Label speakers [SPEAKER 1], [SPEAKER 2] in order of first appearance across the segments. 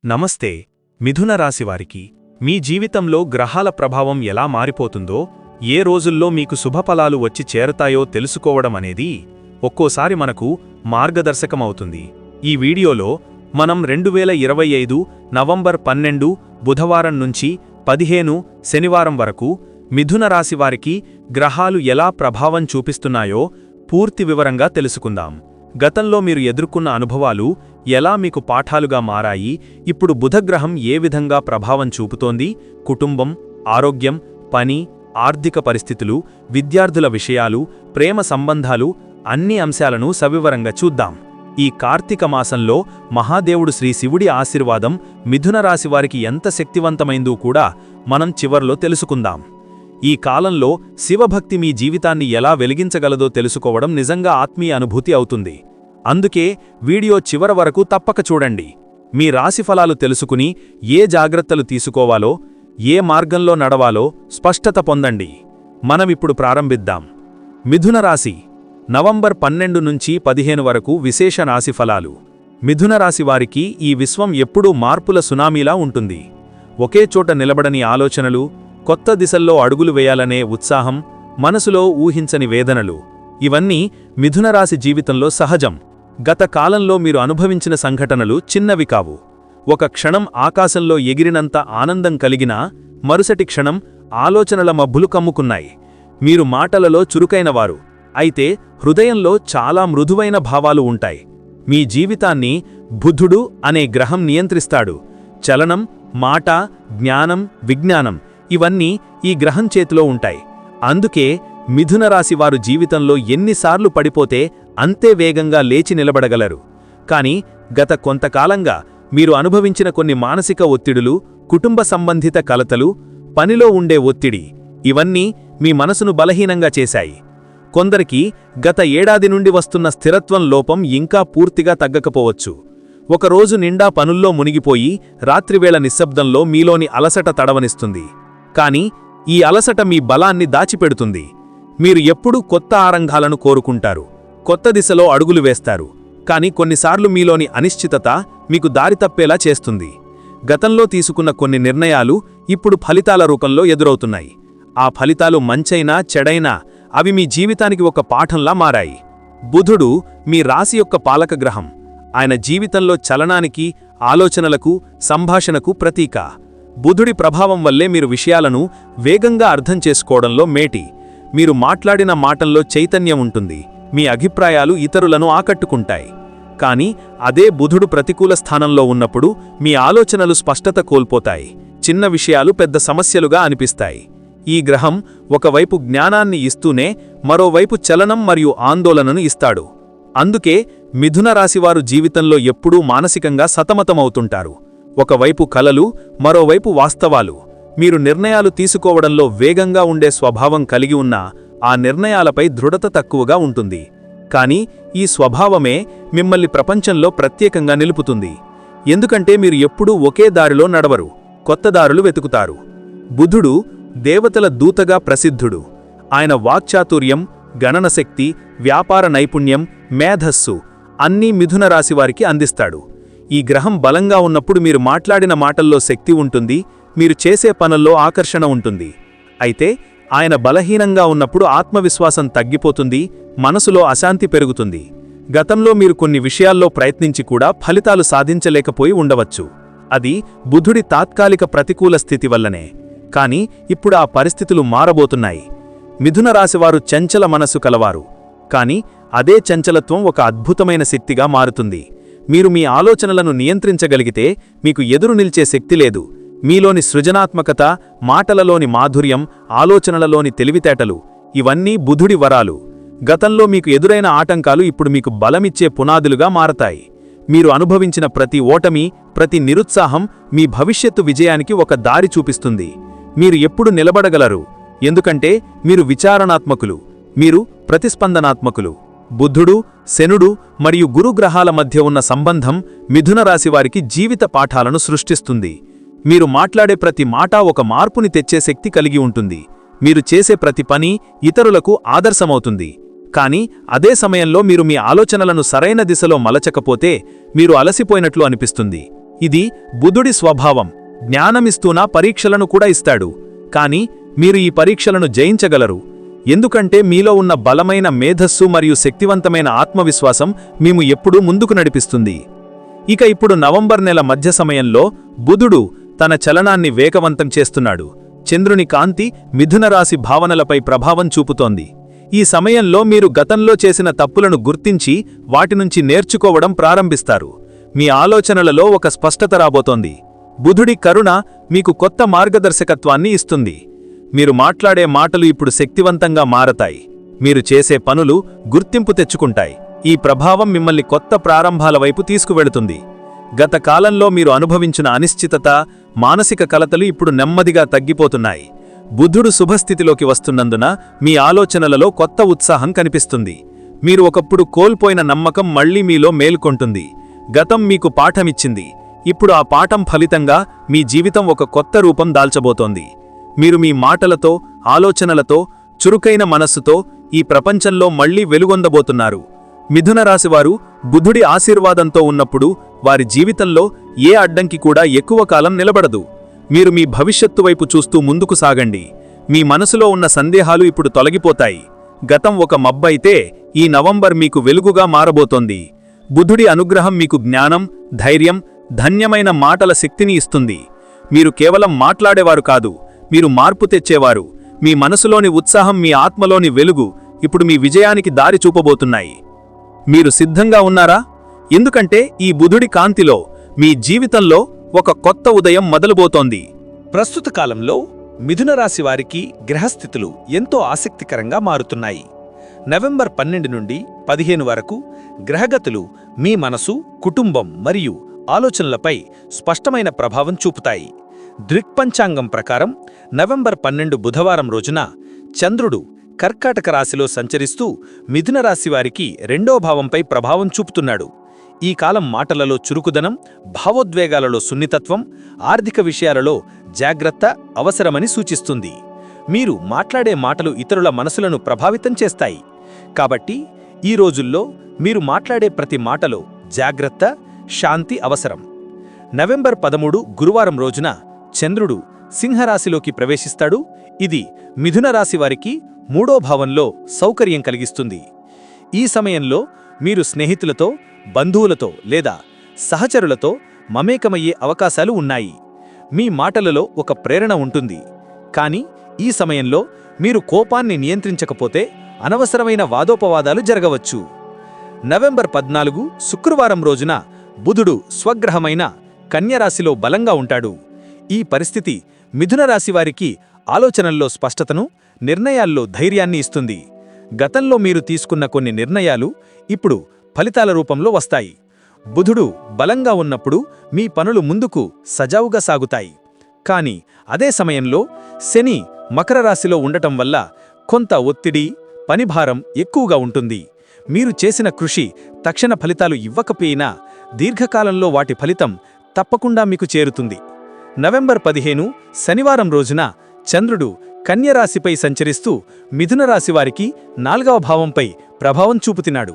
[SPEAKER 1] నమస్తే మిథున రాశివారికి మీ జీవితంలో గ్రహాల ప్రభావం ఎలా మారిపోతుందో ఏ రోజుల్లో మీకు శుభఫలాలు వచ్చి చేరతాయో తెలుసుకోవడం అనేది ఒక్కోసారి మనకు మార్గదర్శకమవుతుంది. ఈ వీడియోలో మనం 2025 నవంబర్ 12 బుధవారం నుంచి 15 శనివారం వరకు మిథున రాశివారికి గ్రహాలు ఎలా ప్రభావం చూపిస్తున్నాయో పూర్తి వివరంగా తెలుసుకుందాం. గతంలో మీరు ఎదుర్కొన్న అనుభవాలు ఎలా మీకు పాఠాలుగా మారాయి, ఇప్పుడు బుధగ్రహం ఏ విధంగా ప్రభావం చూపుతోంది, కుటుంబం, ఆరోగ్యం, పని, ఆర్థిక పరిస్థితులు, విద్యార్థుల విషయాలు, ప్రేమ సంబంధాలు అన్ని అంశాలను సవివరంగా చూద్దాం. ఈ కార్తీక మాసంలో మహాదేవుడు శ్రీ శివుడి ఆశీర్వాదం మిథున రాశివారికి ఎంత శక్తివంతమైందో కూడా మనం చివర్లో తెలుసుకుందాం. ఈ కాలంలో శివభక్తి మీ జీవితాన్ని ఎలా వెలిగించగలదో తెలుసుకోవడం నిజంగా ఆత్మీయ అనుభూతి అవుతుంది. అందుకే వీడియో చివర వరకు తప్పక చూడండి. మీ రాశిఫలాలు తెలుసుకుని ఏ జాగ్రత్తలు తీసుకోవాలో, ఏ మార్గంలో నడవాలో స్పష్టత పొందండి. మనమిప్పుడు ప్రారంభిద్దాం. మిథున రాశి నవంబర్ 12 నుంచి 15 వరకు విశేష రాశిఫలాలు. మిథున రాశి వారికి ఈ విశ్వం ఎప్పుడూ మార్పుల సునామీలా ఉంటుంది. ఒకే చోట నిలబడని ఆలోచనలు, కొత్త దిశల్లో అడుగులు వేయాలనే ఉత్సాహం, మనసులో ఊహించని వేదనలు ఇవన్నీ మిథున రాశి జీవితంలో సహజం. గత కాలంలో మీరు అనుభవించిన సంఘటనలు చిన్నవి కావు. ఒక క్షణం ఆకాశంలో ఎగిరినంత ఆనందం కలిగినా మరుసటి క్షణం ఆలోచనల మబ్బులు కమ్ముకున్నాయి. మీరు మాటలలో చురుకైనవారు, అయితే హృదయంలో చాలా మృదువైన భావాలు ఉంటాయి. మీ జీవితాన్ని బుధుడు అనే గ్రహం నియంత్రిస్తాడు. చలనం, మాట, జ్ఞానం, విజ్ఞానం ఇవన్నీ ఈ గ్రహం చేతిలో ఉంటాయి. అందుకే మిథున రాశి వారు జీవితంలో ఎన్నిసార్లు పడిపోతే అంతే వేగంగా లేచి నిలబడగలరు. కాని గత కొంతకాలంగా మీరు అనుభవించిన కొన్ని మానసిక ఒత్తిడులు, కుటుంబ సంబంధిత కలతలు, పనిలో ఉండే ఒత్తిడి ఇవన్నీ మీ మనసును బలహీనంగా చేశాయి. కొందరికి గత ఏడాది నుండి వస్తున్న స్థిరత్వం లోపం ఇంకా పూర్తిగా తగ్గకపోవచ్చు. ఒకరోజు నిండా పనుల్లో మునిగిపోయి రాత్రివేళ నిశ్శబ్దంలో మీలోని అలసట తడవనిస్తుంది. కాని ఈ అలసట మీ బలాన్ని దాచిపెడుతుంది. మీరు ఎప్పుడూ కొత్త ఆరంగాలను కోరుకుంటారు, కొత్త దిశలో అడుగులు వేస్తారు. కాని కొన్నిసార్లు మీలోని అనిశ్చితత మీకు దారి తప్పేలా చేస్తుంది. గతంలో తీసుకున్న కొన్ని నిర్ణయాలు ఇప్పుడు ఫలితాల రూపంలో ఎదురవుతున్నాయి. ఆ ఫలితాలు మంచైనా చెడైనా అవి మీ జీవితానికి ఒక పాఠంలా మారాయి. బుధుడు మీ రాశి యొక్క పాలక గ్రహం. ఆయన జీవితంలో చలనానికి, ఆలోచనలకు, సంభాషణకు ప్రతీక. బుధుడి ప్రభావం వల్లే మీరు విషయాలను వేగంగా అర్థం చేసుకోవడంలో మేటి. మీరు మాట్లాడిన మాటల్లో చైతన్యం ఉంటుంది. మీ అభిప్రాయాలు ఇతరులను ఆకట్టుకుంటాయి. కాని అదే బుధుడు ప్రతికూల స్థానంలో ఉన్నప్పుడు మీ ఆలోచనలు స్పష్టత కోల్పోతాయి. చిన్న విషయాలు పెద్ద సమస్యలుగా అనిపిస్తాయి. ఈ గ్రహం ఒకవైపు జ్ఞానాన్ని ఇస్తూనే మరోవైపు చలనం మరియు ఆందోళనను ఇస్తాడు. అందుకే మిథున రాశివారు జీవితంలో ఎప్పుడూ మానసికంగా సతమతమవుతుంటారు. ఒకవైపు కలలు, మరోవైపు వాస్తవాలు. మీరు నిర్ణయాలు తీసుకోవడంలో వేగంగా ఉండే స్వభావం కలిగి ఉన్నా ఆ నిర్ణయాలపై దృఢత తక్కువగా ఉంటుంది. కాని ఈ స్వభావమే మిమ్మల్ని ప్రపంచంలో ప్రత్యేకంగా నిలుపుతుంది. ఎందుకంటే మీరు ఎప్పుడూ ఒకే దారిలో నడవరు, కొత్త దారులు వెతుకుతారు. బుధుడు దేవతల దూతగా ప్రసిద్ధుడు. ఆయన వాక్చాతుర్యం, గణనశక్తి, వ్యాపార నైపుణ్యం, మేధస్సు అన్నీ మిథున రాశివారికి అందిస్తాడు. ఈ గ్రహం బలంగా ఉన్నప్పుడు మీరు మాట్లాడిన మాటల్లో శక్తి ఉంటుంది, మీరు చేసే పనుల్లో ఆకర్షణ ఉంటుంది. అయితే ఆయన బలహీనంగా ఉన్నప్పుడు ఆత్మవిశ్వాసం తగ్గిపోతుంది, మనసులో అశాంతి పెరుగుతుంది. గతంలో మీరు కొన్ని విషయాల్లో ప్రయత్నించి కూడా ఫలితాలు సాధించలేకపోయి ఉండవచ్చు. అది బుధుడి తాత్కాలిక ప్రతికూల స్థితి వల్లనే. కాని ఇప్పుడు ఆ పరిస్థితులు మారబోతున్నాయి. మిథున రాశివారు చంచల మనసు కలవారు. కాని అదే చంచలత్వం ఒక అద్భుతమైన శక్తిగా మారుతుంది. మీరు మీ ఆలోచనలను నియంత్రించగలిగితే మీకు ఎదురు నిల్చే శక్తి లేదు. మీలోని సృజనాత్మకత, మాటలలోని మాధుర్యం, ఆలోచనలలోని తెలివితేటలు ఇవన్నీ బుధుడి వరాలు. గతంలో మీకు ఎదురైన ఆటంకాలు ఇప్పుడు మీకు బలమిచ్చే పునాదులుగా మారతాయి. మీరు అనుభవించిన ప్రతి ఓటమి, ప్రతి నిరుత్సాహం మీ భవిష్యత్తు విజయానికి ఒక దారి చూపిస్తుంది. మీరు ఎప్పుడు నిలబడగలరు, ఎందుకంటే మీరు విచారణాత్మకులు, మీరు ప్రతిస్పందనాత్మకులు. బుద్ధుడు, శనుడు మరియు గురుగ్రహాల మధ్య ఉన్న సంబంధం మిథున రాశివారికి జీవిత పాఠాలను సృష్టిస్తుంది. మీరు మాట్లాడే ప్రతి మాట ఒక మార్పుని తెచ్చే శక్తి కలిగి ఉంటుంది. మీరు చేసే ప్రతి పని ఇతరులకు ఆదర్శమవుతుంది. కాని అదే సమయంలో మీరు మీ ఆలోచనలను సరైన దిశలో మలచకపోతే మీరు అలసిపోయినట్లు అనిపిస్తుంది. ఇది బుధుడి స్వభావం. జ్ఞానమిస్తూనా పరీక్షలను కూడా ఇస్తాడు. కాని మీరు ఈ పరీక్షలను జయించగలరు. ఎందుకంటే మీలో ఉన్న బలమైన మేధస్సు మరియు శక్తివంతమైన ఆత్మవిశ్వాసం మేము ఎప్పుడూ ముందుకు నడిపిస్తుంది. ఇక ఇప్పుడు నవంబర్ నెల మధ్య సమయంలో బుధుడు తన చలనాన్ని వేగవంతం చేస్తున్నాడు. చంద్రుని కాంతి మిథున రాశి భావనలపై ప్రభావం చూపుతోంది. ఈ సమయంలో మీరు గతంలో చేసిన తప్పులను గుర్తించి వాటినుంచి నేర్చుకోవడం ప్రారంభిస్తారు. మీ ఆలోచనలలో ఒక స్పష్టత రాబోతోంది. బుధుడి కరుణ మీకు కొత్త మార్గదర్శకత్వాన్ని ఇస్తుంది. మీరు మాట్లాడే మాటలు ఇప్పుడు శక్తివంతంగా మారతాయి. మీరు చేసే పనులు గుర్తింపు తెచ్చుకుంటాయి. ఈ ప్రభావం మిమ్మల్ని కొత్త ప్రారంభాల వైపు తీసుకువెళుతుంది. గత కాలంలో మీరు అనుభవించిన అనిశ్చితత, మానసిక కలతలు ఇప్పుడు నెమ్మదిగా తగ్గిపోతున్నాయి. బుధుడు శుభస్థితిలోకి వస్తున్నందున మీ ఆలోచనలలో కొత్త ఉత్సాహం కనిపిస్తుంది. మీరు ఒకప్పుడు కోల్పోయిన నమ్మకం మళ్లీ మీలో మేల్కొంటుంది. గతం మీకు పాఠమిచ్చింది. ఇప్పుడు ఆ పాఠం ఫలితంగా మీ జీవితం ఒక కొత్త రూపం దాల్చబోతోంది. మీరు మీ మాటలతో, ఆలోచనలతో, చురుకైన మనస్సుతో ఈ ప్రపంచంలో మళ్లీ వెలుగొందబోతున్నారు. మిథున రాశివారు బుధుడి ఆశీర్వాదంతో ఉన్నప్పుడు వారి జీవితంలో ఏ అడ్డంకి కూడా ఎక్కువ కాలం నిలబడదు. మీరు మీ భవిష్యత్తు వైపు చూస్తూ ముందుకు సాగండి. మీ మనసులో ఉన్న సందేహాలు ఇప్పుడు తొలగిపోతాయి. గతం ఒక మబ్బైతే ఈ నవంబర్ మీకు వెలుగుగా మారబోతోంది. బుధుడి అనుగ్రహం మీకు జ్ఞానం, ధైర్యం, ధన్యమైన మాటల శక్తిని ఇస్తుంది. మీరు కేవలం మాట్లాడేవారు కాదు, మీరు మార్పు తెచ్చేవారు. మీ మనసులోని ఉత్సాహం, మీ ఆత్మలోని వెలుగు ఇప్పుడు మీ విజయానికి దారి చూపబోతున్నాయి. మీరు సిద్ధంగా ఉన్నారా? ఎందుకంటే ఈ బుధుడి కాంతిలో మీ జీవితంలో ఒక కొత్త ఉదయం మొదలుబోతోంది.
[SPEAKER 2] ప్రస్తుత కాలంలో మిథున రాశి వారికి గ్రహస్థితులు ఎంతో ఆసక్తికరంగా మారుతున్నాయి. నవంబర్ 12 నుండి 15 వరకు గ్రహగతులు మీ మనసు, కుటుంబం మరియు ఆలోచనలపై స్పష్టమైన ప్రభావం చూపుతాయి. దృక్పంచాంగం ప్రకారం నవంబర్ 12 బుధవారం రోజున చంద్రుడు కర్కాటక రాశిలో సంచరిస్తూ మిథున రాశి వారికి 2వ భావంపై ప్రభావం చూపుతున్నాడు. ఈ కాలం మాటలలో చురుకుదనం, భావోద్వేగాలలో సున్నితత్వం, ఆర్థిక విషయాలలో జాగ్రత్త అవసరమని సూచిస్తుంది. మీరు మాట్లాడే మాటలు ఇతరుల మనసులను ప్రభావితం చేస్తాయి. కాబట్టి ఈ రోజుల్లో మీరు మాట్లాడే ప్రతి మాటలో జాగ్రత్త, శాంతి అవసరం. నవంబర్ 13 గురువారం రోజున చంద్రుడు సింహరాశిలోకి ప్రవేశిస్తాడు. ఇది మిథున రాశి వారికి 3వ భావంలో సౌకర్యం కలిగిస్తుంది. ఈ సమయంలో మీరు స్నేహితులతో, బంధువులతో లేదా సహచరులతో మమేకమయ్యే అవకాశాలు ఉన్నాయి. మీ మాటలలో ఒక ప్రేరణ ఉంటుంది. కానీ ఈ సమయంలో మీరు కోపాన్ని నియంత్రించకపోతే అనవసరమైన వాదోపవాదాలు జరగవచ్చు. నవంబర్ 14 శుక్రవారం రోజున బుధుడు స్వగ్రహమైన కన్యరాశిలో బలంగా ఉంటాడు. ఈ పరిస్థితి మిథున రాశివారికి ఆలోచనల్లో స్పష్టతను, నిర్ణయాల్లో ధైర్యాన్ని ఇస్తుంది. గతంలో మీరు తీసుకున్న కొన్ని నిర్ణయాలు ఇప్పుడు ఫలితాల రూపంలో వస్తాయి. బుధుడు బలంగా ఉన్నప్పుడు మీ పనులు ముందుకు సజావుగా సాగుతాయి. కానీ అదే సమయంలో శని మకర రాశిలో ఉండటం వల్ల కొంత ఒత్తిడి, పనిభారం ఎక్కువగా ఉంటుంది. మీరు చేసిన కృషి తక్షణ ఫలితాలు ఇవ్వకపోయినా దీర్ఘకాలంలో వాటి ఫలితం తప్పకుండా మీకు చేరుతుంది. నవంబర్ 15 శనివారం రోజున చంద్రుడు కన్యరాశిపై సంచరిస్తూ మిథున రాశివారికి 4వ భావంపై ప్రభావం చూపుతున్నాడు.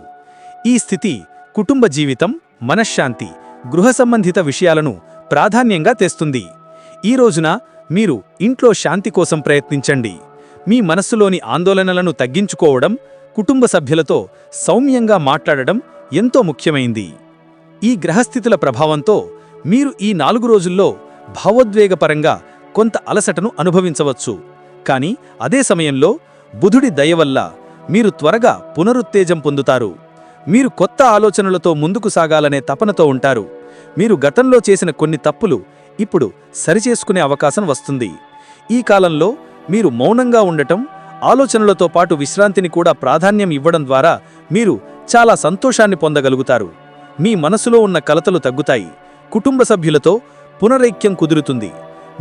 [SPEAKER 2] ఈ స్థితి కుటుంబ జీవితం, మనశ్శాంతి, గృహ సంబంధిత విషయాలను ప్రాధాన్యంగా తెస్తుంది. ఈ రోజున మీరు ఇంట్లో శాంతి కోసం ప్రయత్నించండి. మీ మనస్సులోని ఆందోళనలను తగ్గించుకోవడం, కుటుంబ సభ్యులతో సౌమ్యంగా మాట్లాడడం ఎంతో ముఖ్యమైంది. ఈ గ్రహస్థితుల ప్రభావంతో మీరు ఈ 4 రోజుల్లో భావోద్వేగపరంగా కొంత అలసటను అనుభవించవచ్చు. కానీ అదే సమయంలో బుధుడి దయ వల్ల మీరు త్వరగా పునరుత్తేజం పొందుతారు. మీరు కొత్త ఆలోచనలతో ముందుకు సాగాలనే తపనతో ఉంటారు. మీరు గతంలో చేసిన కొన్ని తప్పులు ఇప్పుడు సరిచేసుకునే అవకాశం వస్తుంది. ఈ కాలంలో మీరు మౌనంగా ఉండటం, ఆలోచనలతో పాటు విశ్రాంతిని కూడా ప్రాధాన్యం ఇవ్వడం ద్వారా మీరు చాలా సంతోషాన్ని పొందగలుగుతారు. మీ మనసులో ఉన్న కలతలు తగ్గుతాయి. కుటుంబ సభ్యులతో పునరైక్యం కుదురుతుంది.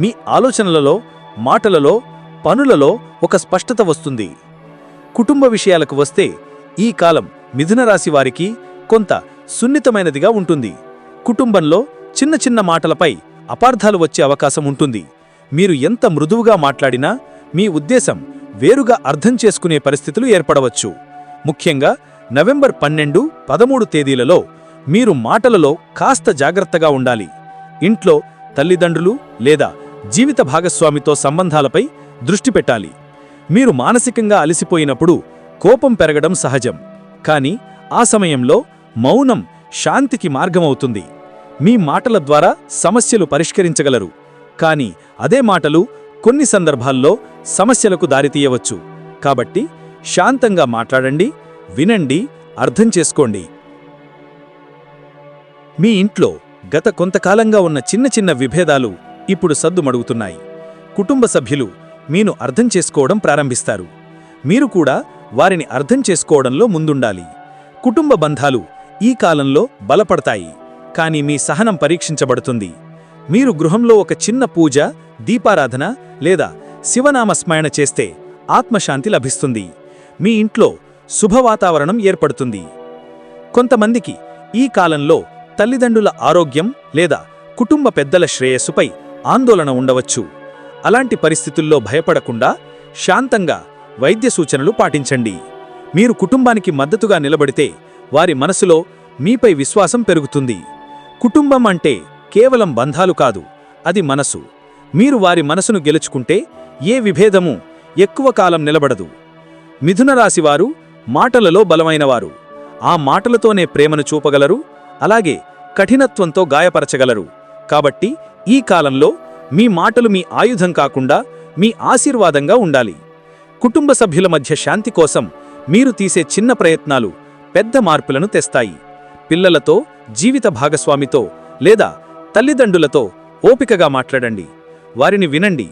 [SPEAKER 2] మీ ఆలోచనలలో, మాటలలో, పనులలో ఒక స్పష్టత వస్తుంది. కుటుంబ విషయాలకు వస్తే ఈ కాలం మిథున రాశి వారికి కొంత సున్నితమైనదిగా ఉంటుంది. కుటుంబంలో చిన్న చిన్న మాటలపై అపార్థాలు వచ్చే అవకాశం ఉంటుంది. మీరు ఎంత మృదువుగా మాట్లాడినా మీ ఉద్దేశం వేరుగా అర్థం చేసుకునే పరిస్థితులు ఏర్పడవచ్చు. ముఖ్యంగా నవంబర్ 12, 13 తేదీలలో మీరు మాటలలో కాస్త జాగ్రత్తగా ఉండాలి. ఇంట్లో తల్లిదండ్రులు లేదా జీవిత భాగస్వామితో సంబంధాలపై దృష్టి పెట్టాలి. మీరు మానసికంగా అలసిపోయినప్పుడు కోపం పెరగడం సహజం, కానీ ఆ సమయంలో మౌనం శాంతికి మార్గమవుతుంది. మీ మాటల ద్వారా సమస్యలు పరిష్కరించగలరు, కానీ అదే మాటలు కొన్ని సందర్భాల్లో సమస్యలకు దారితీయవచ్చు. కాబట్టి శాంతంగా మాట్లాడండి, వినండి, అర్థం చేసుకోండి. మీ ఇంట్లో గత కొంతకాలంగా ఉన్న చిన్న చిన్న విభేదాలు ఇప్పుడు సద్దుమడుగుతున్నాయి. కుటుంబ సభ్యులు మీను అర్థం చేసుకోవడం ప్రారంభిస్తారు. మీరు కూడా వారిని అర్థం చేసుకోవడంలో ముందుండాలి. కుటుంబ బంధాలు ఈ కాలంలో బలపడతాయి, కానీ మీ సహనం పరీక్షించబడుతుంది. మీరు గృహంలో ఒక చిన్న పూజ, దీపారాధన లేదా శివనామస్మరణ చేస్తే ఆత్మశాంతి లభిస్తుంది. మీ ఇంట్లో శుభవాతావరణం ఏర్పడుతుంది. కొంతమందికి ఈ కాలంలో తల్లిదండ్రుల ఆరోగ్యం లేదా కుటుంబ పెద్దల శ్రేయస్సుపై ఆందోళన ఉండవచ్చు. అలాంటి పరిస్థితుల్లో భయపడకుండా శాంతంగా వైద్య సూచనలు పాటించండి. మీరు కుటుంబానికి మద్దతుగా నిలబడితే వారి మనసులో మీపై విశ్వాసం పెరుగుతుంది. కుటుంబం అంటే కేవలం బంధాలు కాదు, అది మనసు. మీరు వారి మనసును గెలుచుకుంటే ఏ విభేదమూ ఎక్కువ కాలం నిలబడదు. మిథున రాశివారు మాటలలో బలమైనవారు. ఆ మాటలతోనే ప్రేమను చూపగలరు, అలాగే కఠినత్వంతో గాయపరచగలరు. కాబట్టి ఈ కాలంలో మీ మాటలు మీ ఆయుధం కాకుండా మీ ఆశీర్వాదంగా ఉండాలి. కుటుంబ సభ్యుల మధ్య శాంతి కోసం మీరు తీసే చిన్న ప్రయత్నాలు పెద్ద మార్పులను తెస్తాయి. పిల్లలతో, జీవిత భాగస్వామితో లేదా తల్లిదండ్రులతో ఓపికగా మాట్లాడండి, వారిని వినండి.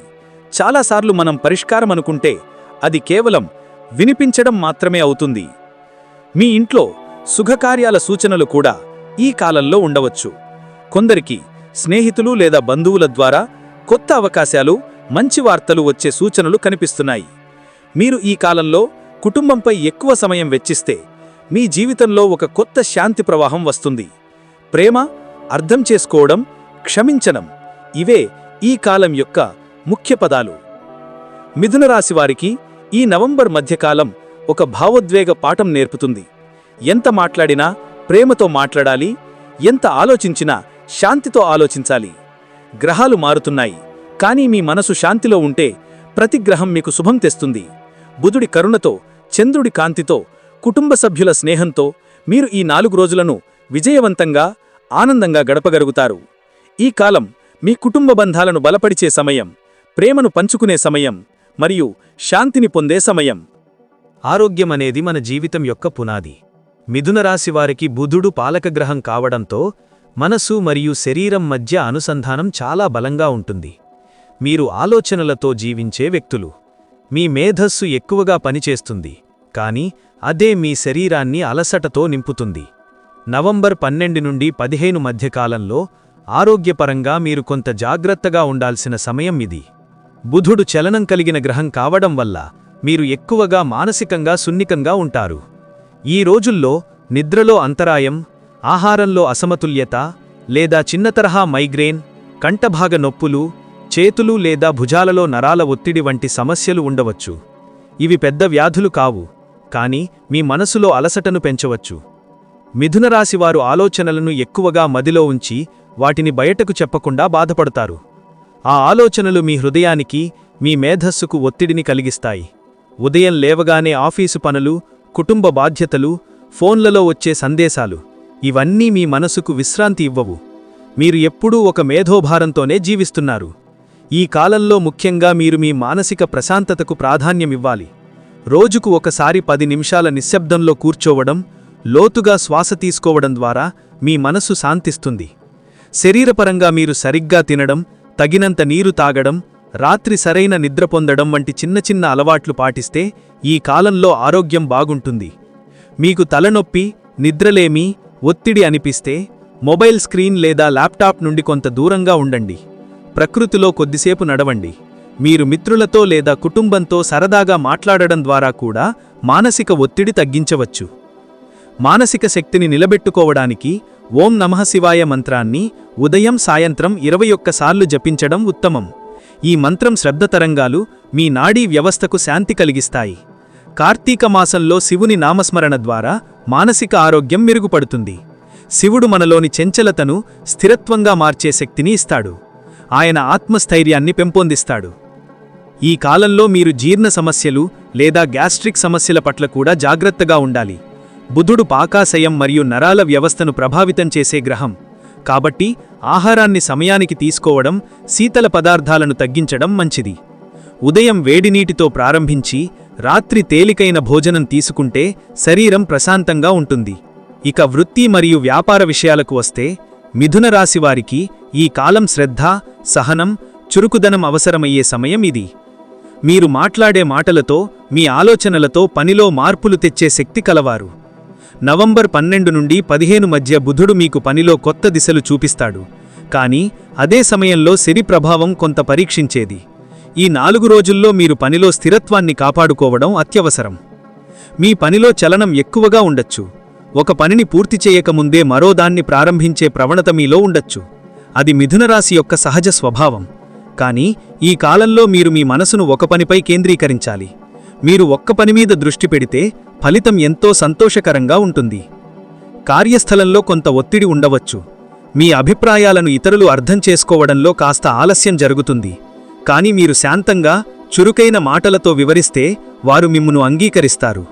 [SPEAKER 2] చాలాసార్లు మనం పరిష్కారం అనుకుంటే అది కేవలం వినిపించడం మాత్రమే అవుతుంది. మీ ఇంట్లో శుభకార్యాల సూచనలు కూడా ఈ కాలంలో ఉండవచ్చు. కొందరికి స్నేహితులు లేదా బంధువుల ద్వారా కొత్త అవకాశాలు, మంచి వార్తలు వచ్చే సూచనలు కనిపిస్తున్నాయి. మీరు ఈ కాలంలో కుటుంబంపై ఎక్కువ సమయం వెచ్చిస్తే మీ జీవితంలో ఒక కొత్త శాంతి ప్రవాహం వస్తుంది. ప్రేమ, అర్థం చేసుకోవడం, క్షమించడం ఇవే ఈ కాలం యొక్క ముఖ్య పదాలు. మిథున రాశివారికి ఈ నవంబర్ మధ్యకాలం ఒక భావోద్వేగ పాఠం నేర్పుతుంది. ఎంత మాట్లాడినా ప్రేమతో మాట్లాడాలి, ఎంత ఆలోచించినా శాంతితో ఆలోచించాలి. గ్రహాలు మారుతున్నాయి, కానీ మీ మనసు శాంతిలో ఉంటే ప్రతి గ్రహం మీకు శుభం తెస్తుంది. బుధుడి కరుణతో, చంద్రుడి కాంతితో, కుటుంబ సభ్యుల స్నేహంతో మీరు ఈ 4 రోజులను విజయవంతంగా, ఆనందంగా గడపగలుగుతారు. ఈ కాలం మీ కుటుంబ బంధాలను బలపరిచే సమయం, ప్రేమను పంచుకునే సమయం మరియు శాంతిని పొందే సమయం.
[SPEAKER 1] ఆరోగ్యం అనేది మన జీవితం యొక్క పునాది. మిథున రాశివారికి బుధుడు పాలకగ్రహం కావడంతో మనసు మరియు శరీరం మధ్య అనుసంధానం చాలా బలంగా ఉంటుంది. మీరు ఆలోచనలతో జీవించే వ్యక్తులు. మీ మేధస్సు ఎక్కువగా పనిచేస్తుంది, కానీ అదే మీ శరీరాన్ని అలసటతో నింపుతుంది. నవంబర్ 12 నుండి 15 మధ్యకాలంలో ఆరోగ్యపరంగా మీరు కొంత జాగ్రత్తగా ఉండాల్సిన సమయం ఇది. బుధుడు చలనం కలిగిన గ్రహం కావడం వల్ల మీరు ఎక్కువగా మానసికంగా సున్నితంగా ఉంటారు. ఈ రోజుల్లో నిద్రలో అంతరాయం, ఆహారంలో అసమతుల్యత లేదా చిన్న తరహా మైగ్రేన్, కంఠభాగ నొప్పులు, చేతులు లేదా భుజాలలో నరాల ఒత్తిడి వంటి సమస్యలు ఉండవచ్చు. ఇవి పెద్ద వ్యాధులు కావు, కానీ మీ మనసులో అలసటను పెంచవచ్చు. మిథున రాశివారు ఆలోచనలను ఎక్కువగా మదిలో ఉంచి వాటిని బయటకు చెప్పకుండా బాధపడతారు. ఆ ఆలోచనలు మీ హృదయానికి, మీ మేధస్సుకు ఒత్తిడిని కలిగిస్తాయి. ఉదయం లేవగానే ఆఫీసు పనులు, కుటుంబ బాధ్యతలు, ఫోన్లలో వచ్చే సందేశాలు ఇవన్నీ మీ మనసుకు విశ్రాంతి ఇవ్వవు. మీరు ఎప్పుడూ ఒక మేధోభారంతోనే జీవిస్తున్నారు. ఈ కాలంలో ముఖ్యంగా మీరు మీ మానసిక ప్రశాంతతకు ప్రాధాన్యమివ్వాలి. రోజుకు ఒకసారి 10 నిమిషాల నిశ్శబ్దంలో కూర్చోవడం, లోతుగా శ్వాస తీసుకోవడం ద్వారా మీ మనసు శాంతిస్తుంది. శరీరపరంగా మీరు సరిగ్గా తినడం, తగినంత నీరు తాగడం, రాత్రి సరైన నిద్ర పొందడం వంటి చిన్న చిన్న అలవాట్లు పాటిస్తే ఈ కాలంలో ఆరోగ్యం బాగుంటుంది. మీకు తలనొప్పి, నిద్రలేమి, ఒత్తిడి అనిపిస్తే మొబైల్ స్క్రీన్ లేదా ల్యాప్టాప్ నుండి కొంత దూరంగా ఉండండి. ప్రకృతిలో కొద్దిసేపు నడవండి. మీరు మిత్రులతో లేదా కుటుంబంతో సరదాగా మాట్లాడడం ద్వారా కూడా మానసిక ఒత్తిడి తగ్గించవచ్చు. మానసిక శక్తిని నిలబెట్టుకోవడానికి ఓం నమః శివాయ మంత్రాన్ని ఉదయం, సాయంత్రం 21 సార్లు జపించడం ఉత్తమం. ఈ మంత్రం శ్రద్ధ తరంగాలు మీ నాడీ వ్యవస్థకు శాంతి కలిగిస్తాయి. కార్తీక మాసంలో శివుని నామస్మరణ ద్వారా మానసిక ఆరోగ్యం మెరుగుపడుతుంది. శివుడు మనలోని చంచలతను స్థిరత్వంగా మార్చే శక్తిని ఇస్తాడు. ఆయన ఆత్మస్థైర్యాన్ని పెంపొందిస్తాడు. ఈ కాలంలో మీరు జీర్ణ సమస్యలు లేదా గ్యాస్ట్రిక్ సమస్యల పట్ల కూడా జాగ్రత్తగా ఉండాలి. బుధుడు పాకాశయం మరియు నరాల వ్యవస్థను ప్రభావితం చేసే గ్రహం. కాబట్టి ఆహారాన్ని సమయానికి తీసుకోవడం, శీతల పదార్థాలను తగ్గించడం మంచిది. ఉదయం వేడినీటితో ప్రారంభించి రాత్రి తేలికైన భోజనం తీసుకుంటే శరీరం ప్రశాంతంగా ఉంటుంది. ఇక వృత్తి మరియు వ్యాపార విషయాలకు వస్తే మిథున రాశివారికి ఈ కాలం శ్రద్ధ, సహనం, చురుకుదనం అవసరమయ్యే సమయం ఇది. మీరు మాట్లాడే మాటలతో, మీ ఆలోచనలతో పనిలో మార్పులు తెచ్చే శక్తి కలవారు. నవంబర్ 12 నుండి 15 మధ్య బుధుడు మీకు పనిలో కొత్త దిశలు చూపిస్తాడు. కానీ అదే సమయంలో శని ప్రభావం కొంత పరీక్షించేది. ఈ 4 రోజుల్లో మీరు పనిలో స్థిరత్వాన్ని కాపాడుకోవడం అత్యవసరం. మీ పనిలో చలనం ఎక్కువగా ఉండొచ్చు. ఒక పనిని పూర్తి చేయకముందే మరోదాన్ని ప్రారంభించే ప్రవణత మీలో ఉండొచ్చు. అది మిథునరాశి యొక్క సహజ స్వభావం. కానీ ఈ కాలంలో మీరు మీ మనసును ఒక పనిపై కేంద్రీకరించాలి. మీరు ఒక్క పని మీద దృష్టి పెడితే ఫలితం ఎంతో సంతోషకరంగా ఉంటుంది. కార్యస్థలంలో కొంత ఒత్తిడి ఉండవచ్చు. మీ అభిప్రాయాలను ఇతరులు అర్థం చేసుకోవడంలో కాస్త ఆలస్యం జరుగుతుంది. కానీ మీరు శాంతంగా, చురుకైన మాటలతో వివరిస్తే వారు మిమ్మును అంగీకరిస్తారు.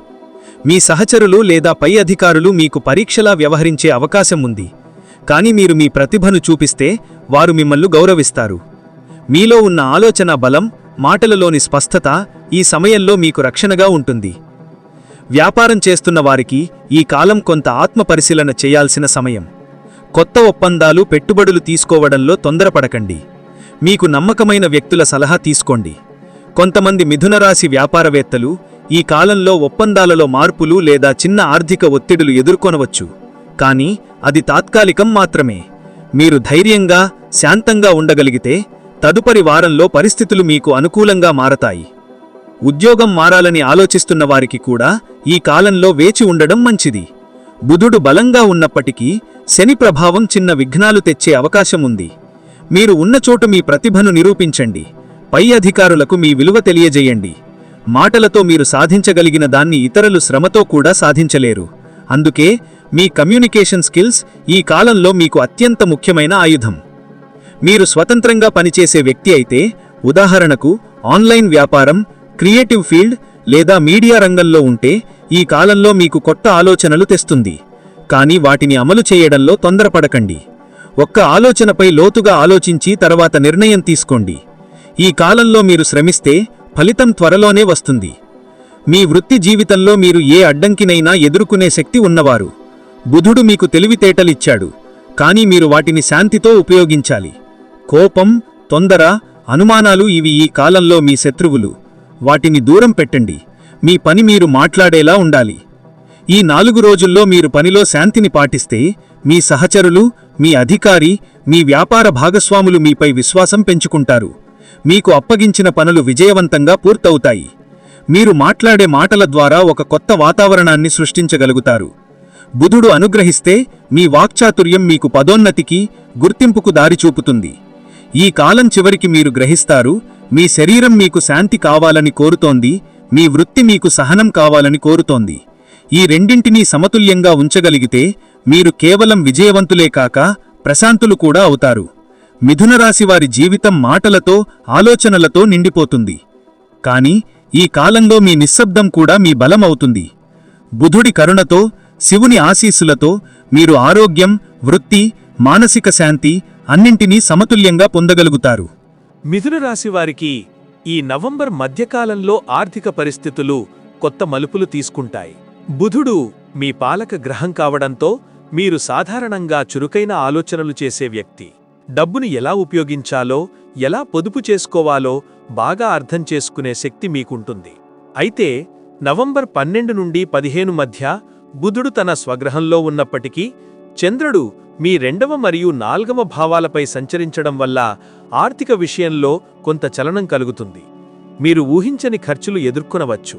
[SPEAKER 1] మీ సహచరులు లేదా పై అధికారులు మీకు పరీక్షలా వ్యవహరించే అవకాశం ఉంది. కానీ మీరు మీ ప్రతిభను చూపిస్తే వారు మిమ్మల్ని గౌరవిస్తారు. మీలో ఉన్న ఆలోచన బలం, మాటలలోని స్పష్టత ఈ సమయంలో మీకు రక్షణగా ఉంటుంది. వ్యాపారం చేస్తున్న వారికి ఈ కాలం కొంత ఆత్మపరిశీలన చేయాల్సిన సమయం. కొత్త ఒప్పందాలు, పెట్టుబడులు తీసుకోవడంలో తొందరపడకండి. మీకు నమ్మకమైన వ్యక్తుల సలహా తీసుకోండి. కొంతమంది మిథునరాశి వ్యాపారవేత్తలు ఈ కాలంలో ఒప్పందాలలో మార్పులు లేదా చిన్న ఆర్థిక ఒత్తిడులు ఎదుర్కొనవచ్చు. కానీ అది తాత్కాలికం మాత్రమే. మీరు ధైర్యంగా, శాంతంగా ఉండగలిగితే తదుపరి వారంలో పరిస్థితులు మీకు అనుకూలంగా మారతాయి. ఉద్యోగం మారాలని ఆలోచిస్తున్న వారికి కూడా ఈ కాలంలో వేచి ఉండడం మంచిది. బుధుడు బలంగా ఉన్నప్పటికీ శని ప్రభావం చిన్న విఘ్నాలు తెచ్చే అవకాశం ఉంది. మీరు ఉన్న చోటు మీ ప్రతిభను నిరూపించండి. పై అధికారులకు మీ విలువ తెలియజేయండి. మాటలతో మీరు సాధించగలిగిన దాన్ని ఇతరులు శ్రమతో కూడా సాధించలేరు. అందుకే మీ కమ్యూనికేషన్ స్కిల్స్ ఈ కాలంలో మీకు అత్యంత ముఖ్యమైన ఆయుధం. మీరు స్వతంత్రంగా పనిచేసే వ్యక్తి అయితే, ఉదాహరణకు ఆన్లైన్ వ్యాపారం, క్రియేటివ్ ఫీల్డ్ లేదా మీడియా రంగంలో ఉంటే ఈ కాలంలో మీకు కొత్త ఆలోచనలు తెస్తుంది. కానీ వాటిని అమలు చేయడంలో తొందరపడకండి. ఒక్క ఆలోచనపై లోతుగా ఆలోచించి తర్వాత నిర్ణయం తీసుకోండి. ఈ కాలంలో మీరు శ్రమిస్తే ఫలితం త్వరలోనే వస్తుంది. మీ వృత్తి జీవితంలో మీరు ఏ అడ్డంకినైనా ఎదుర్కొనే శక్తి ఉన్నవారు. బుధుడు మీకు తెలివితేటలిచ్చాడు, కానీ మీరు వాటిని శాంతితో ఉపయోగించాలి. కోపం, తొందర, అనుమానాలు ఇవి ఈ కాలంలో మీ శత్రువులు. వాటిని దూరం పెట్టండి. మీ పని మీరు మాట్లాడేలా ఉండాలి. ఈ 4 రోజుల్లో మీరు పనిలో శాంతిని పాటిస్తే మీ సహచరులు, మీ అధికారి, మీ వ్యాపార భాగస్వాములు మీపై విశ్వాసం పెంచుకుంటారు. మీకు అప్పగించిన పనులు విజయవంతంగా పూర్తవుతాయి. మీరు మాట్లాడే మాటల ద్వారా ఒక కొత్త వాతావరణాన్ని సృష్టించగలుగుతారు. బుధుడు అనుగ్రహిస్తే మీ వాక్చాతుర్యం మీకు పదోన్నతికి, గుర్తింపుకు దారి చూపుతుంది. ఈ కాలం చివరికి మీరు గ్రహిస్తారు, మీ శరీరం మీకు శాంతి కావాలని కోరుతోంది, మీ వృత్తి మీకు సహనం కావాలని కోరుతోంది. ఈ రెండింటినీ సమతుల్యంగా ఉంచగలిగితే మీరు కేవలం విజయవంతులే కాక ప్రశాంతులు కూడా అవుతారు. మిథునరాశివారి జీవితం మాటలతో, ఆలోచనలతో నిండిపోతుంది. కానీ ఈ కాలంలో మీ నిశ్శబ్దం కూడా మీ బలం అవుతుంది. బుధుడి కరుణతో, శివుని ఆశీస్సులతో మీరు ఆరోగ్యం, వృత్తి, మానసిక శాంతి అన్నింటినీ సమతుల్యంగా పొందగలుగుతారు.
[SPEAKER 2] మిథున రాశివారికి ఈ నవంబర్ మధ్యకాలంలో ఆర్థిక పరిస్థితులు కొత్త మలుపులు తీసుకుంటాయి. బుధుడు మీ పాలక గ్రహం కావడంతో మీరు సాధారణంగా చురుకైన ఆలోచనలు చేసే వ్యక్తి. డబ్బును ఎలా ఉపయోగించాలో, ఎలా పొదుపు చేసుకోవాలో బాగా అర్థం చేసుకునే శక్తి మీకుంటుంది. అయితే నవంబర్ 12 నుండి 15 మధ్య బుధుడు తన స్వగ్రహంలో ఉన్నప్పటికీ చంద్రుడు మీ 2వ మరియు 4వ భావాలపై సంచరించడం వల్ల ఆర్థిక విషయంలో కొంత చలనం కలుగుతుంది. మీరు ఊహించని ఖర్చులు ఎదుర్కొనవచ్చు.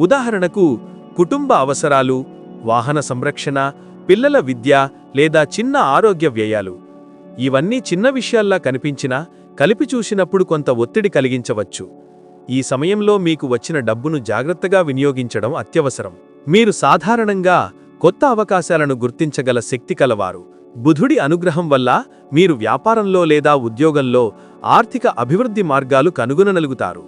[SPEAKER 2] ఉదాహరణకు కుటుంబ అవసరాలు, వాహన సంరక్షణ, పిల్లల విద్య లేదా చిన్న ఆరోగ్య వ్యయాలు. ఇవన్నీ చిన్న విషయాల్లా కనిపించినా కలిపి చూసినప్పుడు కొంత ఒత్తిడి కలిగించవచ్చు. ఈ సమయంలో మీకు వచ్చిన డబ్బును జాగ్రత్తగా వినియోగించడం అత్యవసరం. మీరు సాధారణంగా
[SPEAKER 1] కొత్త అవకాశాలను గుర్తించగల శక్తి కలవారు. బుధుడి అనుగ్రహం వల్ల మీరు వ్యాపారంలో లేదా ఉద్యోగంలో ఆర్థిక అభివృద్ధి మార్గాలు కనుగొనగలుగుతారు.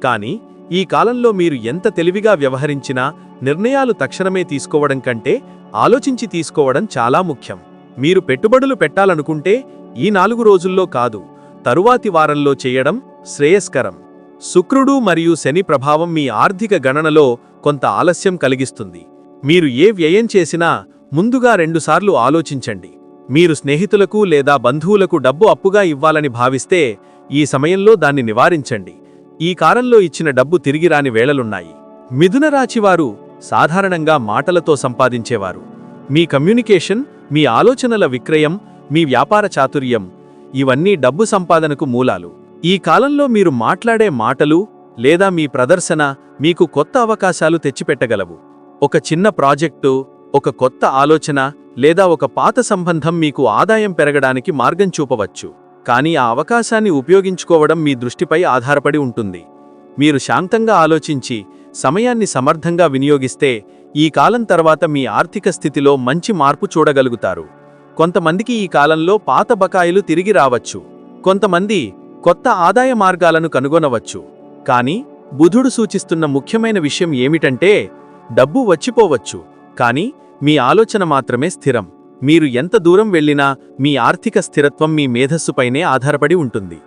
[SPEAKER 1] కానీ ఈ కాలంలో మీరు ఎంత తెలివిగా వ్యవహరించినా నిర్ణయాలు తక్షణమే తీసుకోవడం కంటే ఆలోచించి తీసుకోవడం చాలా ముఖ్యం. మీరు పెట్టుబడులు పెట్టాలనుకుంటే ఈ 4 రోజుల్లో కాదు, తరువాతి వారంలో చేయడం శ్రేయస్కరం. శుక్రుడు మరియు శని ప్రభావం మీ ఆర్థిక గణనలో కొంత ఆలస్యం కలిగిస్తుంది. మీరు ఏ వ్యయం చేసినా ముందుగా 2 సార్లు ఆలోచించండి. మీరు స్నేహితులకు లేదా బంధువులకు డబ్బు అప్పుగా ఇవ్వాలని భావిస్తే ఈ సమయంలో దాన్ని నివారించండి. ఈ కాలంలో ఇచ్చిన డబ్బు తిరిగి రాని వేళలున్నాయి. మిథున రాశివారు సాధారణంగా మాటలతో సంపాదించేవారు. మీ కమ్యూనికేషన్, మీ ఆలోచనల విక్రయం, మీ వ్యాపార చాతుర్యం ఇవన్నీ డబ్బు సంపాదనకు మూలాలు. ఈ కాలంలో మీరు మాట్లాడే మాటలు లేదా మీ ప్రదర్శన మీకు కొత్త అవకాశాలు తెచ్చిపెట్టగలవు. ఒక చిన్న ప్రాజెక్టు, ఒక కొత్త ఆలోచన లేదా ఒక పాత సంబంధం మీకు ఆదాయం పెరగడానికి మార్గం చూపవచ్చు. కానీ ఆ అవకాశాన్ని ఉపయోగించుకోవడం మీ దృష్టిపై ఆధారపడి ఉంటుంది. మీరు శాంతంగా ఆలోచించి సమయాన్ని సమర్థంగా వినియోగిస్తే ఈ కాలం తర్వాత మీ ఆర్థిక స్థితిలో మంచి మార్పు చూడగలుగుతారు. కొంతమందికి ఈ కాలంలో పాత బకాయిలు తిరిగి రావచ్చు. కొంతమంది కొత్త ఆదాయ మార్గాలను కనుగొనవచ్చు. కానీ బుధుడు సూచిస్తున్న ముఖ్యమైన విషయం ఏమిటంటే డబ్బు వచ్చిపోవచ్చు, కానీ మీ ఆలోచన మాత్రమే స్థిరం. మీరు ఎంత దూరం వెళ్ళినా మీ ఆర్థిక స్థిరత్వం మీ మేధస్సుపైనే ఆధారపడి ఉంటుంది.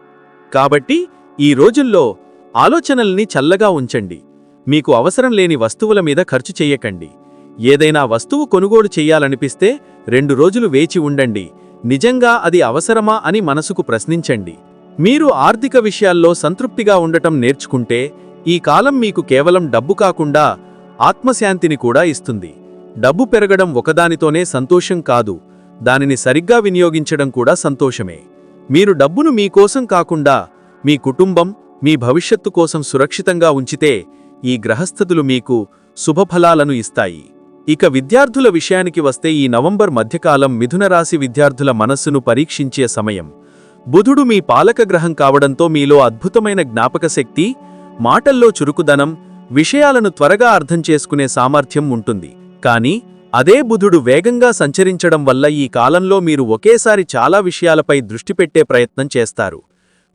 [SPEAKER 1] కాబట్టి ఈ రోజుల్లో ఆలోచనల్ని చల్లగా ఉంచండి. మీకు అవసరం లేని వస్తువుల మీద ఖర్చు చెయ్యకండి. ఏదైనా వస్తువు కొనుగోలు చెయ్యాలనిపిస్తే 2 రోజులు వేచి ఉండండి. నిజంగా అది అవసరమా అని మనసుకు ప్రశ్నించండి. మీరు ఆర్థిక విషయాల్లో సంతృప్తిగా ఉండటం నేర్చుకుంటే ఈ కాలం మీకు కేవలం డబ్బు కాకుండా ఆత్మశాంతిని కూడా ఇస్తుంది. డబ్బు పెరగడం ఒకదానితోనే సంతోషం కాదు, దానిని సరిగ్గా వినియోగించడం కూడా సంతోషమే. మీరు డబ్బును మీకోసం కాకుండా మీ కుటుంబం, మీ భవిష్యత్తు కోసం సురక్షితంగా ఉంచితే ఈ గ్రహస్థితులు మీకు శుభఫలాలను ఇస్తాయి. ఇక విద్యార్థుల విషయానికి వస్తే ఈ నవంబర్ మధ్యకాలం మిథునరాశి విద్యార్థుల మనస్సును పరీక్షించే సమయం. బుధుడు మీ పాలక గ్రహం కావడంతో మీలో అద్భుతమైన జ్ఞాపకశక్తి, మాటల్లో చురుకుదనం, విషయాలను త్వరగా అర్థం చేసుకునే సామర్థ్యం ఉంటుంది. కానీ అదే బుధుడు వేగంగా సంచరించడం వల్ల ఈ కాలంలో మీరు ఒకేసారి చాలా విషయాలపై దృష్టి పెట్టే ప్రయత్నం చేస్తారు.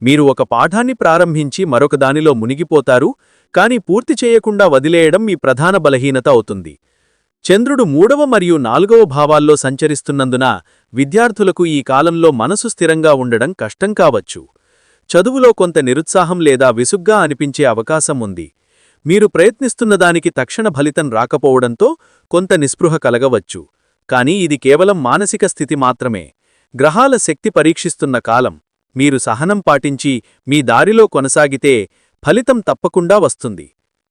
[SPEAKER 1] మీరు ఒక పాఠాన్ని ప్రారంభించి మరొక దానిలో మునిగిపోతారు, కానీ పూర్తి చేయకుండా వదిలేయడం మీ ప్రధాన బలహీనత అవుతుంది. చంద్రుడు 3వ మరియు 4వ భావాల్లో సంచరిస్తున్నందున విద్యార్థులకు ఈ కాలంలో మనసు స్థిరంగా ఉండడం కష్టం కావచ్చు. చదువులో కొంత నిరుత్సాహం లేదా విసుగ్గా అనిపించే అవకాశం ఉంది. మీరు ప్రయత్నిస్తున్నదానికి తక్షణ ఫలితం రాకపోవడంతో కొంత నిస్పృహ కలగవచ్చు. కానీ ఇది కేవలం మానసిక స్థితి మాత్రమే. గ్రహాల శక్తి పరీక్షిస్తున్న కాలం. మీరు సహనం పాటించి మీ దారిలో కొనసాగితే ఫలితం తప్పకుండా వస్తుంది.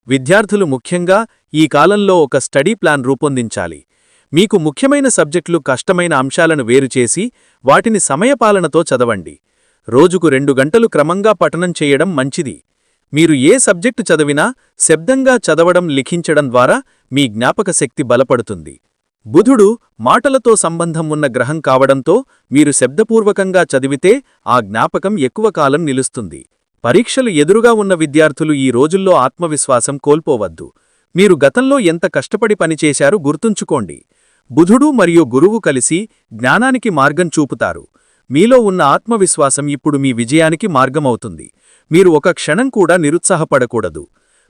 [SPEAKER 1] విద్యార్థులు ముఖ్యంగా ఈ కాలంలో ఒక స్టడీ ప్లాన్ రూపొందించాలి. మీకు ముఖ్యమైన సబ్జెక్టులు, కష్టమైన అంశాలను వేరుచేసి వాటిని సమయపాలనతో చదవండి. రోజుకు 2 గంటలు క్రమంగా పఠనం చేయడం మంచిది. మీరు ఏ సబ్జెక్టు చదివినా శబ్దంగా చదవడం, లిఖించడం ద్వారా మీ జ్ఞాపకశక్తి బలపడుతుంది. బుధుడు మాటలతో సంబంధం ఉన్న గ్రహం కావడంతో మీరు శబ్దపూర్వకంగా చదివితే ఆ జ్ఞాపకం ఎక్కువ కాలం నిలుస్తుంది. పరీక్షలు ఎదురుగా ఉన్న విద్యార్థులు ఈ రోజుల్లో ఆత్మవిశ్వాసం కోల్పోవద్దు. మీరు గతంలో ఎంత కష్టపడి పనిచేశారో గుర్తుంచుకోండి. బుధుడు మరియు గురువు కలిసి జ్ఞానానికి మార్గం చూపుతారు. మీలో ఉన్న ఆత్మవిశ్వాసం ఇప్పుడు మీ విజయానికి మార్గమవుతుంది. మీరు ఒక క్షణం కూడా నిరుత్సాహపడకూడదు.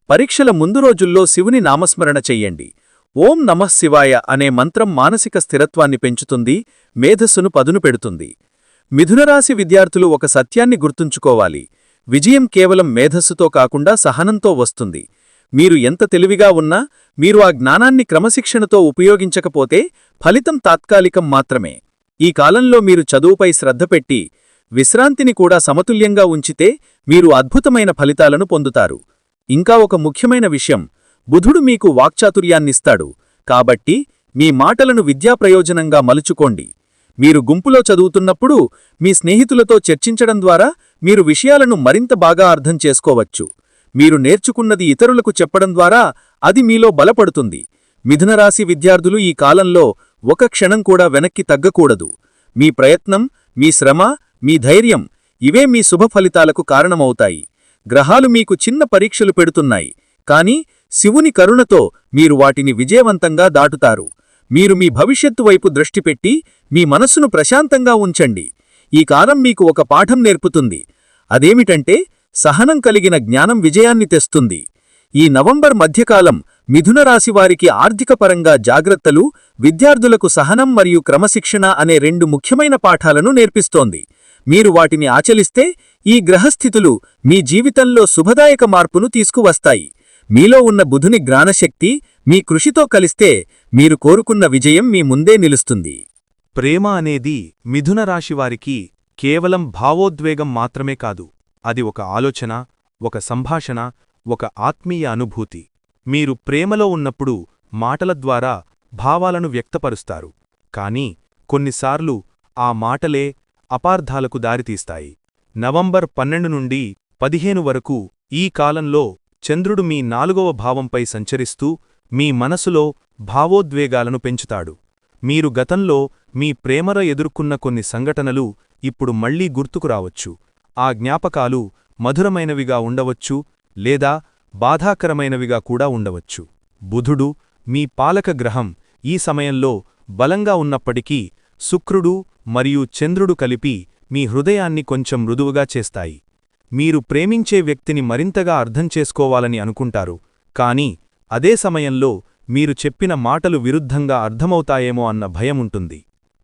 [SPEAKER 1] పరీక్షల ముందు రోజుల్లో శివుని నామస్మరణ చెయ్యండి. ఓం నమః శివాయ అనే మంత్రం మానసిక స్థిరత్వాన్ని పెంచుతుంది, మేధస్సును పదును పెడుతుంది. మిథునరాశి విద్యార్థులు ఒక సత్యాన్ని గుర్తుంచుకోవాలి. విజయం కేవలం మేధస్సుతో కాకుండా సహనంతో వస్తుంది. మీరు ఎంత తెలివిగా ఉన్నా మీరు ఆ జ్ఞానాన్ని క్రమశిక్షణతో ఉపయోగించకపోతే ఫలితం తాత్కాలికం మాత్రమే. ఈ కాలంలో మీరు చదువుపై శ్రద్ధ పెట్టి విశ్రాంతిని కూడా సమతుల్యంగా ఉంచితే మీరు అద్భుతమైన ఫలితాలను పొందుతారు. ఇంకా ఒక ముఖ్యమైన విషయం, బుధుడు మీకు వాక్చాతుర్యాన్నిస్తాడు. కాబట్టి మీ మాటలను విద్యాప్రయోజనంగా మలుచుకోండి. మీరు గుంపులో చదువుతున్నప్పుడు మీ స్నేహితులతో చర్చించడం ద్వారా మీరు విషయాలను మరింత బాగా అర్థం చేసుకోవచ్చు. మీరు నేర్చుకున్నది ఇతరులకు చెప్పడం ద్వారా అది మీలో బలపడుతుంది. మిథునరాశి విద్యార్థులు ఈ కాలంలో ఒక క్షణం కూడా వెనక్కి తగ్గకూడదు. మీ ప్రయత్నం, మీ శ్రమ, మీ ధైర్యం ఇవే మీ శుభ ఫలితాలకు కారణమవుతాయి. గ్రహాలు మీకు చిన్న పరీక్షలు పెడుతున్నాయి, కానీ శివుని కరుణతో మీరు వాటిని విజయవంతంగా దాటుతారు.
[SPEAKER 3] మీరు మీ భవిష్యత్తు వైపు దృష్టి పెట్టి మీ మనస్సును ప్రశాంతంగా ఉంచండి. ఈ కాలం మీకు ఒక పాఠం నేర్పుతుంది. అదేమిటంటే సహనం కలిగిన జ్ఞానం విజయాన్ని తెస్తుంది. ఈ నవంబర్ మధ్యకాలం మిథున రాశివారికి ఆర్థికపరంగా జాగ్రత్తలు, విద్యార్థులకు సహనం మరియు క్రమశిక్షణ అనే రెండు ముఖ్యమైన పాఠాలను నేర్పిస్తోంది. మీరు వాటిని ఆచరిస్తే ఈ గ్రహస్థితులు మీ జీవితంలో శుభదాయక మార్పును తీసుకువస్తాయి. మీలో ఉన్న బుధుని జ్ఞానశక్తి మీ కృషితో కలిస్తే మీరు కోరుకున్న విజయం మీ ముందే నిలుస్తుంది.
[SPEAKER 1] ప్రేమ అనేది మిథున రాశివారికి కేవలం భావోద్వేగం మాత్రమే కాదు, అది ఒక ఆలోచన, ఒక సంభాషణ, ఒక ఆత్మీయ అనుభూతి. మీరు ప్రేమలో ఉన్నప్పుడు మాటల ద్వారా భావాలను వ్యక్తపరుస్తారు, కానీ కొన్నిసార్లు ఆ మాటలే అపార్థాలకు దారితీస్తాయి. నవంబర్ 12 నుండి 15 వరకు ఈ కాలంలో చంద్రుడు మీ 4వ భావంపై సంచరిస్తూ మీ మనసులో భావోద్వేగాలను పెంచుతాడు. మీరు గతంలో మీ ప్రేమలో ఎదుర్కొన్న కొన్ని సంఘటనలు ఇప్పుడు మళ్లీ గుర్తుకురావచ్చు. ఆ జ్ఞాపకాలు మధురమైనవిగా ఉండవచ్చు లేదా బాధాకరమైనవిగా కూడా ఉండవచ్చు. బుధుడు, మీ పాలక గ్రహం, ఈ సమయంలో బలంగా ఉన్నప్పటికీ శుక్రుడు మరియు చంద్రుడు కలిపి మీ హృదయాన్ని కొంచెం మృదువుగా చేస్తాయి. మీరు ప్రేమించే వ్యక్తిని మరింతగా అర్థం చేసుకోవాలని అనుకుంటారు, కానీ అదే సమయంలో మీరు చెప్పిన మాటలు విరుద్ధంగా అర్థమవుతాయేమో అన్న భయముంటుంది.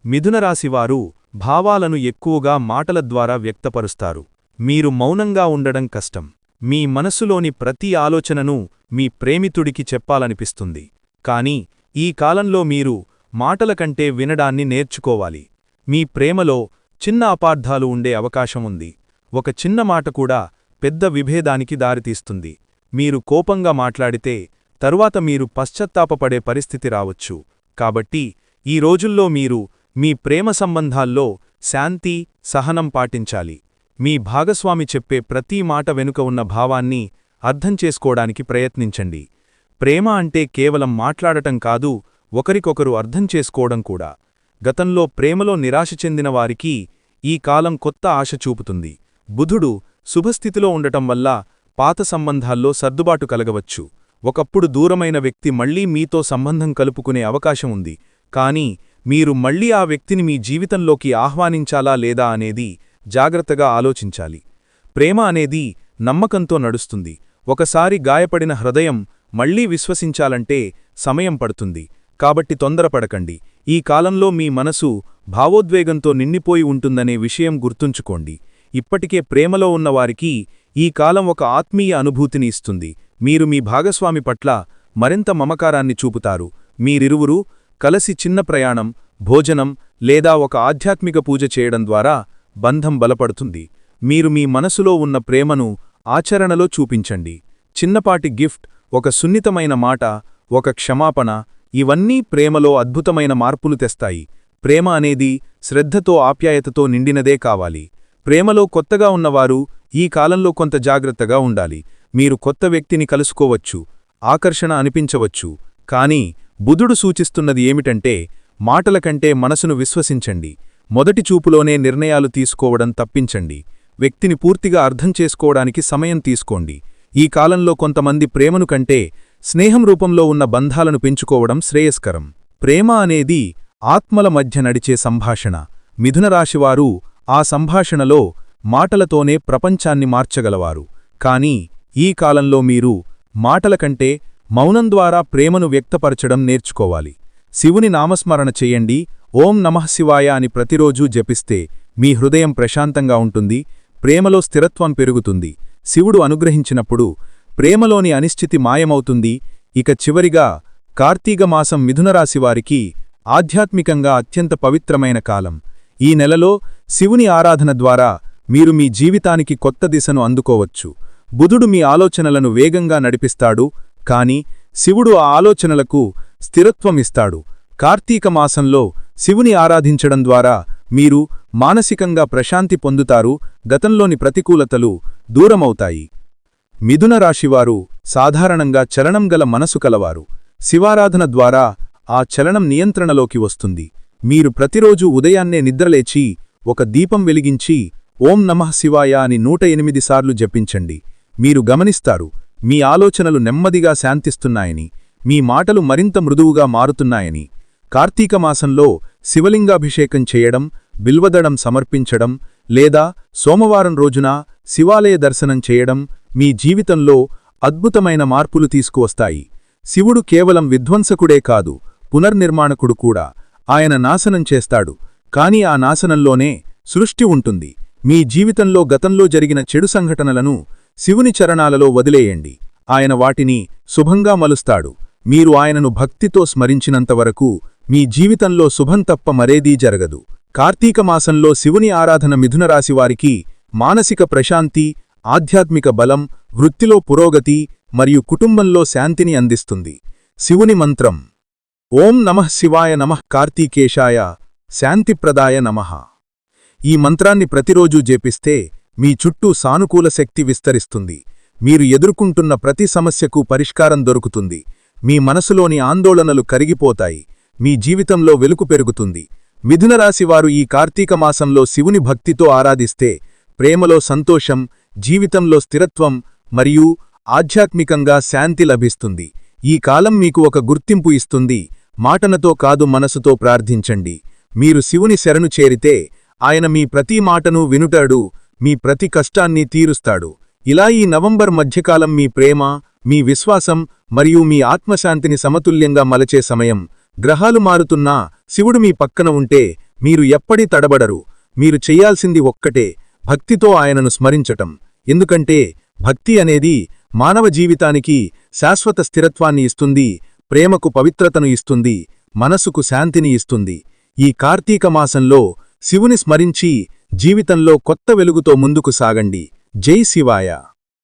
[SPEAKER 1] మిథునరాశివారు భావాలను ఎక్కువగా మాటల ద్వారా వ్యక్తపరుస్తారు. మీరు మౌనంగా ఉండడం కష్టం. మీ మనసులోని ప్రతి ఆలోచనను మీ ప్రేమితుడికి చెప్పాలనిపిస్తుంది. కాని ఈ కాలంలో మీరు మాటల కంటే వినడాన్ని నేర్చుకోవాలి. మీ ప్రేమలో చిన్న అపార్థాలు ఉండే అవకాశముంది. ఒక చిన్న మాట కూడా పెద్ద విభేదానికి దారితీస్తుంది. మీరు కోపంగా మాట్లాడితే తరువాత మీరు పశ్చత్తాపపడే పరిస్థితి రావచ్చు. కాబట్టి ఈ రోజుల్లో మీరు మీ ప్రేమ సంబంధాల్లో శాంతి, సహనం పాటించాలి. మీ భాగస్వామి చెప్పే ప్రతి మాట వెనుక ఉన్న భావాన్ని అర్థం చేసుకోవడానికి ప్రయత్నించండి. ప్రేమ అంటే కేవలం మాట్లాడటం కాదు, ఒకరికొకరు అర్థం చేసుకోవడం కూడా. గతంలో ప్రేమలో నిరాశ చెందిన వారికి ఈ కాలం కొత్త ఆశ చూపుతుంది. బుధుడు శుభస్థితిలో ఉండటం వల్ల పాత సంబంధాల్లో సర్దుబాటు కలగవచ్చు. ఒకప్పుడు దూరమైన వ్యక్తి మళ్లీ మీతో సంబంధం కలుపుకునే అవకాశం ఉంది. కానీ మీరు మళ్లీ ఆ వ్యక్తిని మీ జీవితంలోకి ఆహ్వానించాలా లేదా అనేది జాగ్రత్తగా ఆలోచించాలి. ప్రేమ అనేది నమ్మకంతో నడుస్తుంది. ఒకసారి గాయపడిన హృదయం మళ్లీ విశ్వసించాలంటే సమయం పడుతుంది. కాబట్టి తొందరపడకండి. ఈ కాలంలో మీ మనసు భావోద్వేగంతో నిండిపోయి ఉంటుందనే విషయం గుర్తుంచుకోండి. ఇప్పటికే ప్రేమలో ఉన్నవారికి ఈ కాలం ఒక ఆత్మీయ అనుభూతిని ఇస్తుంది. మీరు మీ భాగస్వామి పట్ల మరింత మమకారాన్ని చూపుతారు. మీరిరువురూ కలసి చిన్న ప్రయాణం, భోజనం లేదా ఒక ఆధ్యాత్మిక పూజ చేయడం ద్వారా బంధం బలపడుతుంది. మీరు మీ మనసులో ఉన్న ప్రేమను ఆచరణలో చూపించండి. చిన్నపాటి గిఫ్ట్, ఒక సున్నితమైన మాట, ఒక క్షమాపణ, ఇవన్నీ ప్రేమలో అద్భుతమైన మార్పులు తెస్తాయి. ప్రేమ అనేది శ్రద్ధతో, ఆప్యాయతతో నిండినదే కావాలి. ప్రేమలో కొత్తగా ఉన్నవారు ఈ కాలంలో కొంత జాగ్రత్తగా ఉండాలి. మీరు కొత్త వ్యక్తిని కలుసుకోవచ్చు, ఆకర్షణ అనిపించవచ్చు. కానీ బుధుడు సూచిస్తున్నది ఏమిటంటే మాటల కంటే మనసును విశ్వసించండి. మొదటి చూపులోనే నిర్ణయాలు తీసుకోవడం తప్పించండి. వ్యక్తిని పూర్తిగా అర్థం చేసుకోవడానికి సమయం తీసుకోండి. ఈ కాలంలో కొంతమంది ప్రేమను కంటే స్నేహం రూపంలో ఉన్న బంధాలను పెంచుకోవడం శ్రేయస్కరం. ప్రేమ అనేది ఆత్మల మధ్య నడిచే సంభాషణ. మిథునరాశివారు ఆ సంభాషణలో మాటలతోనే ప్రపంచాన్ని మార్చగలవారు. కానీ ఈ కాలంలో మీరు మాటల కంటే మౌనం ద్వారా ప్రేమను వ్యక్తపరచడం నేర్చుకోవాలి. శివుని నామస్మరణ చెయ్యండి. ఓం నమః శివాయ అని ప్రతిరోజూ జపిస్తే మీ హృదయం ప్రశాంతంగా ఉంటుంది. ప్రేమలో స్థిరత్వం పెరుగుతుంది. శివుడు అనుగ్రహించినప్పుడు ప్రేమలోని అనిశ్చితి మాయమవుతుంది. ఇక చివరిగా కార్తీక మాసం మిథునరాశివారికి ఆధ్యాత్మికంగా అత్యంత పవిత్రమైన కాలం. ఈ నెలలో శివుని ఆరాధన ద్వారా మీరు మీ జీవితానికి కొత్త దిశను అందుకోవచ్చు. బుధుడు మీ ఆలోచనలను వేగంగా నడిపిస్తాడు, కాని శివుడు ఆ ఆలోచనలకు స్థిరత్వమిస్తాడు. కార్తీక మాసంలో శివుని ఆరాధించడం ద్వారా మీరు మానసికంగా ప్రశాంతి పొందుతారు. గతంలోని ప్రతికూలతలు దూరమవుతాయి. మిథున రాశివారు సాధారణంగా చలనం గల మనసు కలవారు. శివారాధన ద్వారా ఆ చలనం నియంత్రణలోకి వస్తుంది. మీరు ప్రతిరోజూ ఉదయాన్నే నిద్రలేచి ఒక దీపం వెలిగించి ఓం నమః శివాయ అని 108 సార్లు జపించండి. మీరు గమనిస్తారు, మీ ఆలోచనలు నెమ్మదిగా శాంతిస్తున్నాయని, మీ మాటలు మరింత మృదువుగా మారుతున్నాయని.
[SPEAKER 3] కార్తీక మాసంలో శివలింగాభిషేకం చేయడం, బిల్వదళం సమర్పించడం లేదా సోమవారం రోజున శివాలయ దర్శనం చేయడం మీ జీవితంలో అద్భుతమైన మార్పులు తీసుకువస్తాయి. శివుడు కేవలం విధ్వంసకుడే కాదు, పునర్నిర్మాణకుడు కూడా. ఆయన నాశనం చేస్తాడు, కాని ఆ నాశనంలోనే సృష్టి ఉంటుంది. మీ జీవితంలో గతంలో జరిగిన చెడు సంఘటనలను శివుని చరణాలలో వదిలేయండి. ఆయన వాటిని శుభంగా మలుస్తాడు. మీరు ఆయనను భక్తితో స్మరించినంతవరకు మీ జీవితంలో శుభం తప్ప మరేదీ జరగదు. కార్తీక మాసంలో శివుని ఆరాధన మిథున రాశివారికి మానసిక ప్రశాంతి, ఆధ్యాత్మిక బలం, వృత్తిలో పురోగతి మరియు కుటుంబంలో శాంతిని అందిస్తుంది. శివుని మంత్రం: ఓం నమః శివాయ నమః కార్తీకేశాయ శాంతిప్రదాయ నమః. ఈ మంత్రాన్ని ప్రతిరోజూ జపిస్తే మీ చుట్టూ సానుకూల శక్తి విస్తరిస్తుంది. మీరు ఎదుర్కొంటున్న ప్రతి సమస్యకు పరిష్కారం దొరుకుతుంది. మీ మనసులోని ఆందోళనలు కరిగిపోతాయి. మీ జీవితంలో వెలుగు పెరుగుతుంది. మిథునరాశివారు ఈ కార్తీక మాసంలో శివుని భక్తితో ఆరాధిస్తే ప్రేమలో సంతోషం, జీవితంలో స్థిరత్వం మరియు ఆధ్యాత్మికంగా శాంతి లభిస్తుంది. ఈ కాలం మీకు ఒక గుర్తింపు ఇస్తుంది. మాటనతో కాదు, మనసుతో ప్రార్థించండి. మీరు శివుని శరణు చేరితే ఆయన మీ ప్రతి మాటను వినుటాడు, మీ ప్రతి కష్టాన్ని తీరుస్తాడు. ఇలా ఈ నవంబర్ మధ్యకాలం మీ ప్రేమ, మీ విశ్వాసం మరియు మీ ఆత్మశాంతిని సమతుల్యంగా మలచే సమయం. గ్రహాలు మారుతున్నా శివుడు మీ పక్కన ఉంటే మీరు ఎప్పటి తడబడరు. మీరు చెయ్యాల్సింది ఒక్కటే: భక్తితో ఆయనను స్మరించటం. ఎందుకంటే భక్తి అనేది మానవ జీవితానికి శాశ్వత స్థిరత్వాన్ని ఇస్తుంది, ప్రేమకు పవిత్రతను ఇస్తుంది, మనసుకు శాంతిని ఇస్తుంది. ఈ కార్తీక మాసంలో శివుని స్మరించి జీవితంలో కొత్త వెలుగుతో ముందుకు సాగండి. జై శివాయ.